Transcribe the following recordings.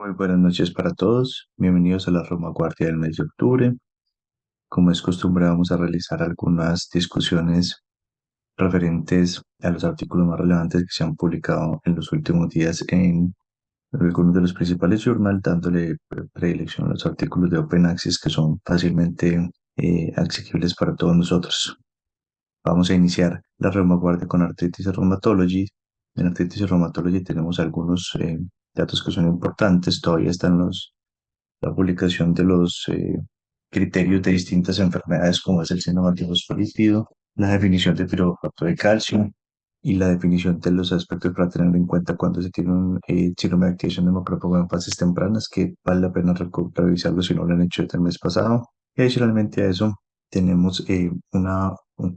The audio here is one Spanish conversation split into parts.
Muy buenas noches para todos. Bienvenidos a la Guardia del mes de octubre. Como es costumbre, vamos a realizar algunas discusiones referentes a los artículos más relevantes que se han publicado en los últimos días en algunos de los principales journals, dándole predilección a los artículos de Open Access que son fácilmente accesibles para todos nosotros. Vamos a iniciar la reumaguardia con Arthritis y Rheumatology. En Arthritis y Rheumatology tenemos algunos datos que son importantes. Todavía están la publicación de los criterios de distintas enfermedades como es el síndrome antifosfolípido, la definición de pirofato de calcio y la definición de los aspectos para tener en cuenta cuando se tiene un síndrome de activación de macrófago en fases tempranas, que vale la pena revisarlo si no lo han hecho desde el mes pasado. Y adicionalmente a eso, tenemos una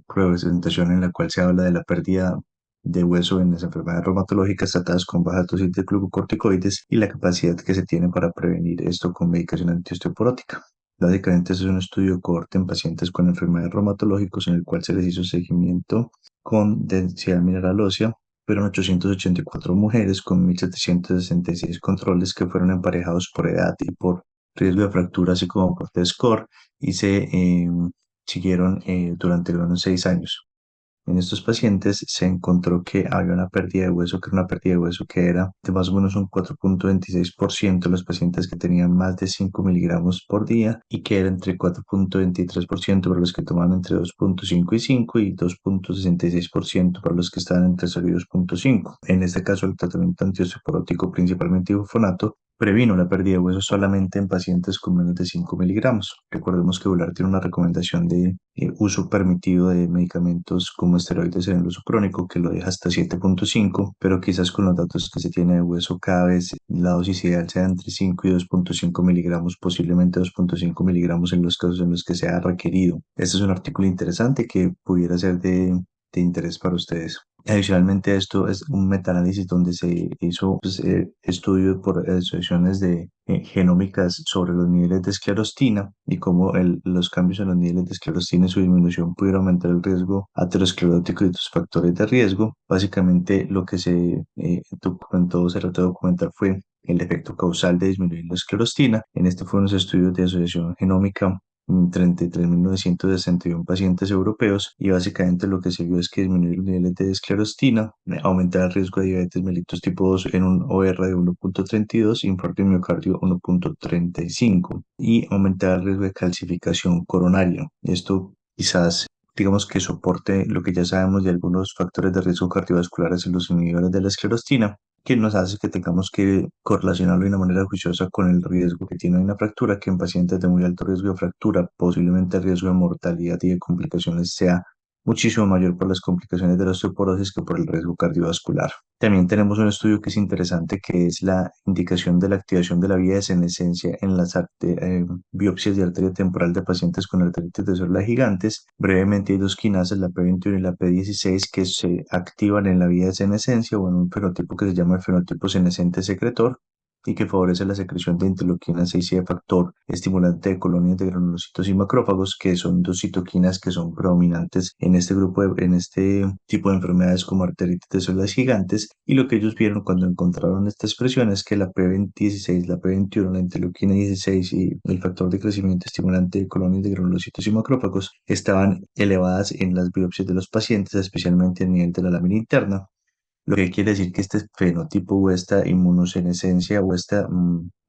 presentación en la cual se habla de la pérdida de hueso en las enfermedades reumatológicas tratadas con baja dosis de glucocorticoides y la capacidad que se tiene para prevenir esto con medicación antiosteoporótica. Básicamente, este es un estudio cohorte en pacientes con enfermedades reumatológicas en el cual se les hizo seguimiento con densidad mineral ósea. Fueron 884 mujeres con 1.766 controles que fueron emparejados por edad y por riesgo de fractura, así como por T-score, y se siguieron durante al menos 6 años. En estos pacientes se encontró que había una pérdida de hueso, que era una pérdida de hueso que era de más o menos un 4.26% en los pacientes que tenían más de 5 miligramos por día y que era entre 4.23% para los que tomaban entre 2.5 y 5 y 2.66% para los que estaban entre 0 y 2.5. En este caso, el tratamiento antiosteoporótico, principalmente ibupronato, previno la pérdida de hueso solamente en pacientes con menos de 5 miligramos. Recordemos que VULAR tiene una recomendación de uso permitido de medicamentos como esteroides en el uso crónico que lo deja hasta 7.5, pero quizás con los datos que se tiene de hueso cada vez la dosis ideal sea entre 5 y 2.5 miligramos, posiblemente 2.5 miligramos en los casos en los que sea requerido. Este es un artículo interesante que pudiera ser de interés para ustedes. Adicionalmente a esto es un metaanálisis donde se hizo estudio por asociaciones de genómicas sobre los niveles de esclerostina y cómo los cambios en los niveles de esclerostina y su disminución pudieron aumentar el riesgo aterosclerótico y otros factores de riesgo. Básicamente lo que se documentó, se trató de documentar fue el efecto causal de disminuir la esclerostina. En este fueron los estudios de asociación genómica 33.961 pacientes europeos y básicamente lo que se vio es que disminuir los niveles de esclerostina aumentaba el riesgo de diabetes mellitus tipo 2 en un OR de 1.32, infarto de miocardio 1.35 y aumentaba el riesgo de calcificación coronaria. Esto quizás digamos que soporte lo que ya sabemos de algunos factores de riesgo cardiovasculares en los inhibidores de la esclerostina, que nos hace que tengamos que correlacionarlo de una manera juiciosa con el riesgo que tiene una fractura, que en pacientes de muy alto riesgo de fractura, posiblemente el riesgo de mortalidad y de complicaciones sea muchísimo mayor por las complicaciones de la osteoporosis que por el riesgo cardiovascular. También tenemos un estudio que es interesante, que es la indicación de la activación de la vía de senescencia en las biopsias de arteria temporal de pacientes con arteritis de células gigantes. Brevemente, hay dos quinasas, la P21 y la P16, que se activan en la vía de senescencia o en un fenotipo que se llama el fenotipo senescente secretor y que favorece la secreción de interleuquina 6 y de factor estimulante de colonias de granulocitos y macrófagos, que son dos citoquinas que son predominantes en este en este tipo de enfermedades como arteritis de células gigantes. Y lo que ellos vieron cuando encontraron esta expresión es que la P16, la P21, la interleuquina 16 y el factor de crecimiento estimulante de colonias de granulocitos y macrófagos estaban elevadas en las biopsias de los pacientes, especialmente a nivel de la lámina interna, lo que quiere decir que este fenotipo o esta inmunosenescencia o esta,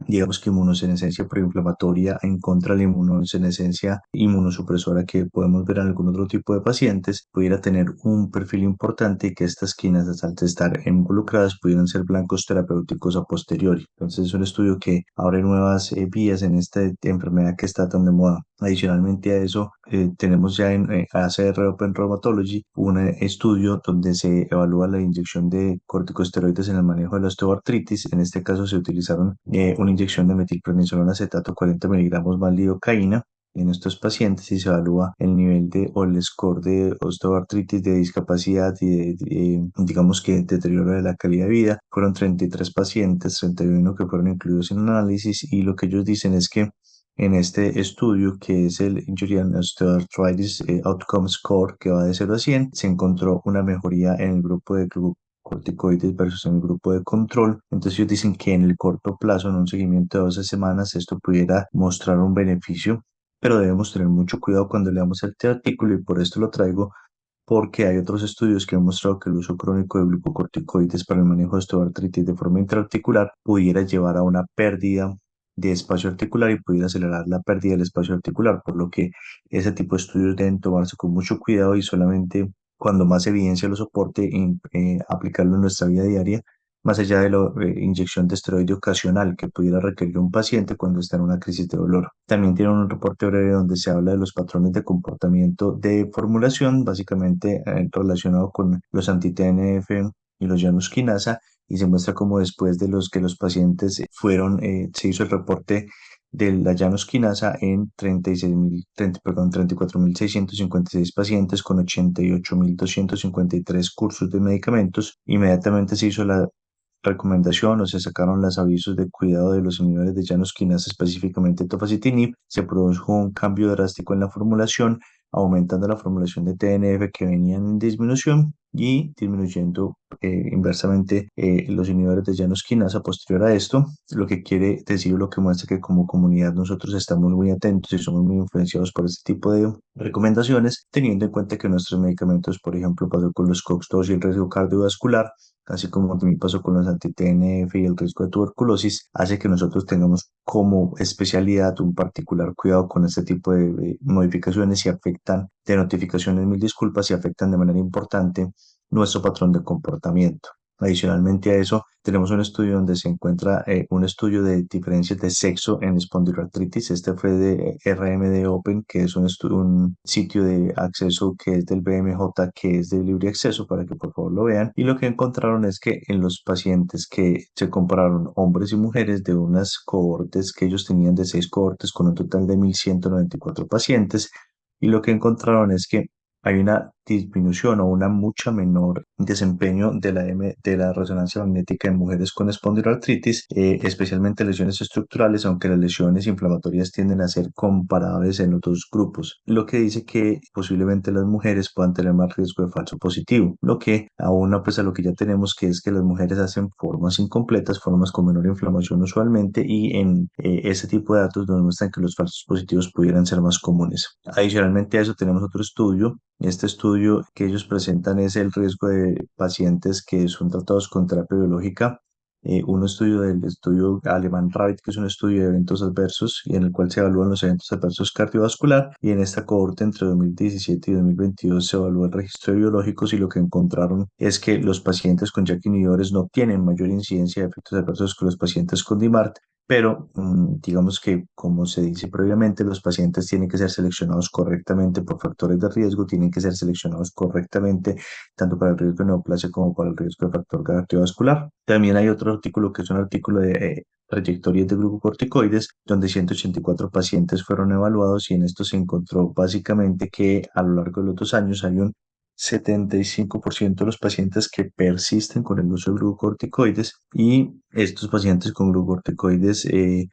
digamos que inmunosenescencia proinflamatoria en contra de la inmunosenescencia inmunosupresora que podemos ver en algún otro tipo de pacientes, pudiera tener un perfil importante y que estas quinasas, al estar involucradas, pudieran ser blancos terapéuticos a posteriori. Entonces es un estudio que abre nuevas vías en esta enfermedad que está tan de moda. Adicionalmente a eso, tenemos ya en ACR Open Rheumatology un estudio donde se evalúa la inyección de corticosteroides en el manejo de la osteoartritis. En este caso se utilizaron una inyección de metilprednisolona acetato 40 miligramos más lidocaína en estos pacientes y se evalúa el nivel de o el score de osteoartritis, de discapacidad y digamos que deterioro de la calidad de vida. Fueron 33 pacientes, 31 que fueron incluidos en el análisis, y lo que ellos dicen es que en este estudio, que es el Injury and Osteoarthritis Outcome Score, que va de 0 a 100, se encontró una mejoría en el grupo de glucocorticoides versus en el grupo de control. Entonces ellos dicen que en el corto plazo, en un seguimiento de 12 semanas, esto pudiera mostrar un beneficio, pero debemos tener mucho cuidado cuando leamos este artículo y por esto lo traigo, porque hay otros estudios que han mostrado que el uso crónico de glucocorticoides para el manejo de osteoartritis de forma intraarticular pudiera llevar a una pérdida de espacio articular y pudiera acelerar la pérdida del espacio articular, por lo que ese tipo de estudios deben tomarse con mucho cuidado y solamente cuando más evidencia lo soporte, aplicarlo en nuestra vida diaria, más allá de la inyección de esteroide ocasional que pudiera requerir un paciente cuando está en una crisis de dolor. También tiene un reporte breve donde se habla de los patrones de comportamiento de formulación, básicamente relacionado con los anti-TNF y los llanos quinasa, y se muestra como después de los que los pacientes se hizo el reporte de la llanos quinasa en 34.656 pacientes con 88.253 cursos de medicamentos. Inmediatamente se hizo la recomendación o se sacaron los avisos de cuidado de los inhibidores de llanos quinasa, específicamente tofacitinib. Se produjo un cambio drástico en la formulación, aumentando la formulación de TNF que venían en disminución y disminuyendo inversamente los inhibidores de llanos quinasa posterior a esto, lo que quiere decir, lo que muestra que como comunidad nosotros estamos muy atentos y somos muy influenciados por este tipo de recomendaciones, teniendo en cuenta que nuestros medicamentos, por ejemplo, pasó con los COX-2 y el riesgo cardiovascular, así como también pasó con los anti-TNF y el riesgo de tuberculosis, hace que nosotros tengamos como especialidad un particular cuidado con este tipo de modificaciones y afectan, de notificaciones, mil disculpas, y afectan de manera importante nuestro patrón de comportamiento. Adicionalmente a eso, tenemos un estudio donde se encuentra un estudio de diferencias de sexo en espondiloartritis. Este fue de RMD Open, que es un sitio de acceso que es del BMJ, que es de libre acceso para que por favor lo vean. Y lo que encontraron es que en los pacientes que se compararon hombres y mujeres de unas cohortes que ellos tenían de 6 cohortes con un total de 1.194 pacientes, y lo que encontraron es que hay una disminución o una mucha menor desempeño de la resonancia magnética en mujeres con espondiloartritis, especialmente lesiones estructurales, aunque las lesiones inflamatorias tienden a ser comparables en los dos grupos, lo que dice que posiblemente las mujeres puedan tener más riesgo de falso positivo, lo que aúna pues a lo que ya tenemos, que es que las mujeres hacen formas incompletas, formas con menor inflamación usualmente, y en ese tipo de datos nos muestran que los falsos positivos pudieran ser más comunes. Adicionalmente a eso tenemos otro estudio. Este estudio que ellos presentan es el riesgo de pacientes que son tratados con terapia biológica. Un estudio del estudio alemán RABIT, que es un estudio de eventos adversos y en el cual se evalúan los eventos adversos cardiovascular, y en esta cohorte entre 2017 y 2022 se evaluó el registro de biológicos, y lo que encontraron es que los pacientes con JAK inhibidores no tienen mayor incidencia de efectos adversos que los pacientes con DIMART, pero digamos que, como se dice previamente, los pacientes tienen que ser seleccionados correctamente por factores de riesgo, tienen que ser seleccionados correctamente tanto para el riesgo de neoplasia como para el riesgo de factor cardiovascular. También hay otro artículo que es un artículo de trayectorias de glucocorticoides, donde 184 pacientes fueron evaluados, y en esto se encontró básicamente que a lo largo de los 2 años hay un 75% de los pacientes que persisten con el uso de glucocorticoides, y estos pacientes con glucocorticoides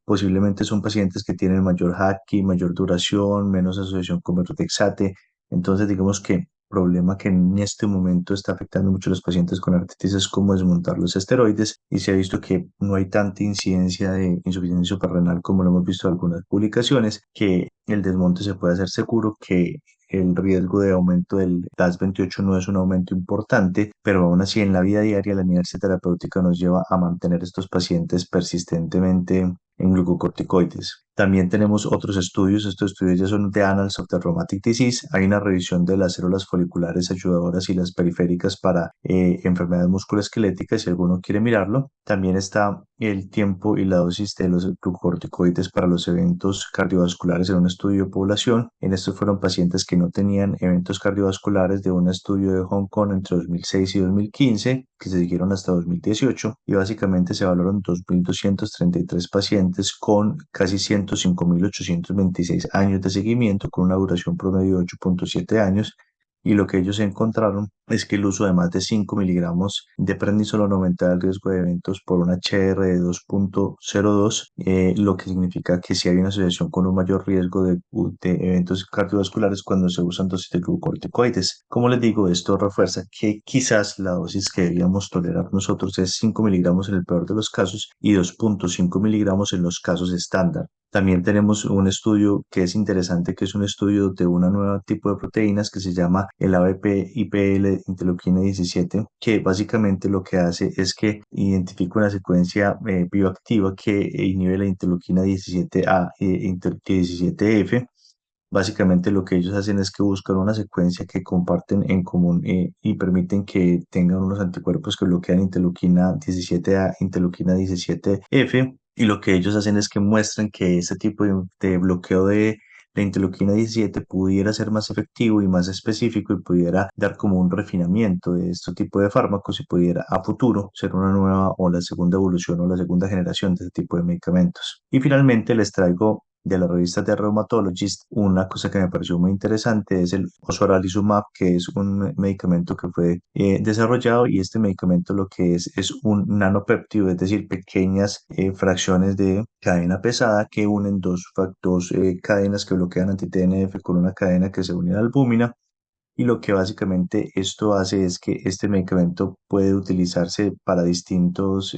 posiblemente son pacientes que tienen mayor HACI, mayor duración, menos asociación con metotrexate. Entonces, digamos que problema que en este momento está afectando mucho a los pacientes con artritis es cómo desmontar los esteroides, y se ha visto que no hay tanta incidencia de insuficiencia suprarrenal como lo hemos visto en algunas publicaciones, que el desmonte se puede hacer seguro, que el riesgo de aumento del DAS28 no es un aumento importante, pero aún así en la vida diaria la inercia terapéutica nos lleva a mantener estos pacientes persistentemente en glucocorticoides. También tenemos otros estudios. Estos estudios ya son de Annals of the Rheumatic Disease. Hay una revisión de las células foliculares ayudadoras y las periféricas para enfermedades musculoesqueléticas, si alguno quiere mirarlo. También está el tiempo y la dosis de los glucocorticoides para los eventos cardiovasculares en un estudio de población. En estos fueron pacientes que no tenían eventos cardiovasculares, de un estudio de Hong Kong entre 2006 y 2015, que se siguieron hasta 2018, y básicamente se evaluaron 2.233 pacientes con casi 105.826 años de seguimiento, con una duración promedio de 8.7 años. y lo que ellos encontraron es que el uso de más de 5 miligramos de prednisolona aumenta el riesgo de eventos por un HR de 2.02, lo que significa que si hay una asociación con un mayor riesgo de eventos cardiovasculares cuando se usan dosis de glucocorticoides. Como les digo, esto refuerza que quizás la dosis que deberíamos tolerar nosotros es 5 miligramos en el peor de los casos y 2.5 miligramos en los casos estándar. También tenemos un estudio que es interesante, que es un estudio de una nueva tipo de proteínas que se llama el ABP-IPL interleuquina 17, que básicamente lo que hace es que identifica una secuencia bioactiva que inhibe la interleuquina 17A e 17F. Básicamente lo que ellos hacen es que buscan una secuencia que comparten en común y permiten que tengan unos anticuerpos que bloquean interleuquina 17A, interleuquina 17F. Y lo que ellos hacen es que muestran que ese tipo de bloqueo de la interleuquina 17 pudiera ser más efectivo y más específico y pudiera dar como un refinamiento de este tipo de fármacos y pudiera a futuro ser una nueva o la segunda evolución o la segunda generación de este tipo de medicamentos. Y finalmente les traigo de la revista The Rheumatologist, una cosa que me pareció muy interesante es el osoralizumab, que es un medicamento que fue desarrollado, y este medicamento lo que es un nanopéptido, es decir, pequeñas fracciones de cadena pesada que unen dos cadenas que bloquean anti-TNF con una cadena que se une a la albúmina, y lo que básicamente esto hace es que este medicamento puede utilizarse para distintos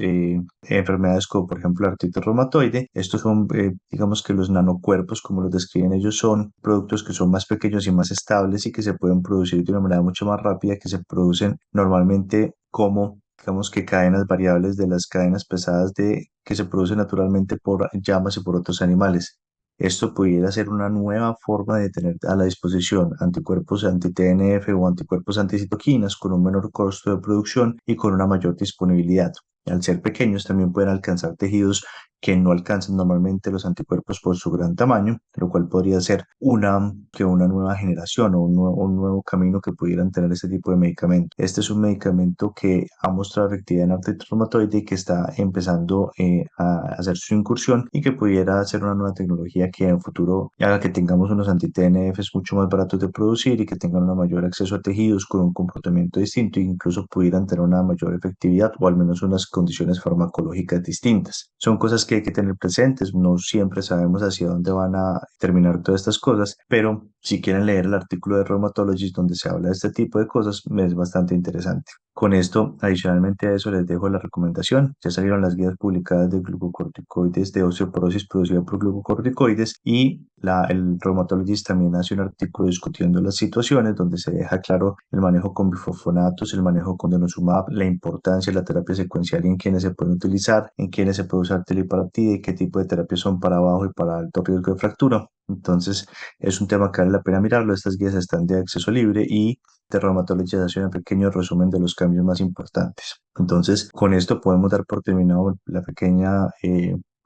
enfermedades como por ejemplo la artritis reumatoide. Estos son, digamos que los nanocuerpos, como los describen ellos, son productos que son más pequeños y más estables y que se pueden producir de una manera mucho más rápida, que se producen normalmente como, digamos, que cadenas variables de las cadenas pesadas que se producen naturalmente por llamas y por otros animales. Esto pudiera ser una nueva forma de tener a la disposición anticuerpos anti-TNF o anticuerpos anticitoquinas con un menor costo de producción y con una mayor disponibilidad. Al ser pequeños también pueden alcanzar tejidos que no alcanzan normalmente los anticuerpos por su gran tamaño, lo cual podría ser una nueva generación o un nuevo camino que pudieran tener este tipo de medicamento. Este es un medicamento que ha mostrado efectividad en artritis reumatoide y que está empezando a hacer su incursión, y que pudiera ser una nueva tecnología que en futuro haga que tengamos unos anti-TNFs mucho más baratos de producir y que tengan un mayor acceso a tejidos con un comportamiento distinto e incluso pudieran tener una mayor efectividad o al menos unas condiciones farmacológicas distintas. Son cosas que hay que tener presentes, no siempre sabemos hacia dónde van a terminar todas estas cosas, pero si quieren leer el artículo de Rheumatologist donde se habla de este tipo de cosas, es bastante interesante. Con esto, adicionalmente a eso, les dejo la recomendación. Ya salieron las guías publicadas de glucocorticoides, de osteoporosis producida por glucocorticoides, y el reumatologist también hace un artículo discutiendo las situaciones donde se deja claro el manejo con bifosfonatos, el manejo con denosumab, la importancia de la terapia secuencial y en quienes se pueden utilizar, en quienes se puede usar teliparotida y qué tipo de terapias son para bajo y para alto riesgo de fractura. Entonces, es un tema que vale la pena mirarlo. Estas guías están de acceso libre y de reumatología hace un pequeño resumen de los cambios más importantes. Entonces, con esto podemos dar por terminado la pequeña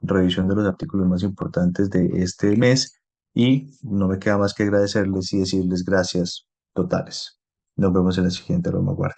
revisión de los artículos más importantes de este mes, y no me queda más que agradecerles y decirles gracias totales. Nos vemos en la siguiente Roma Guardia.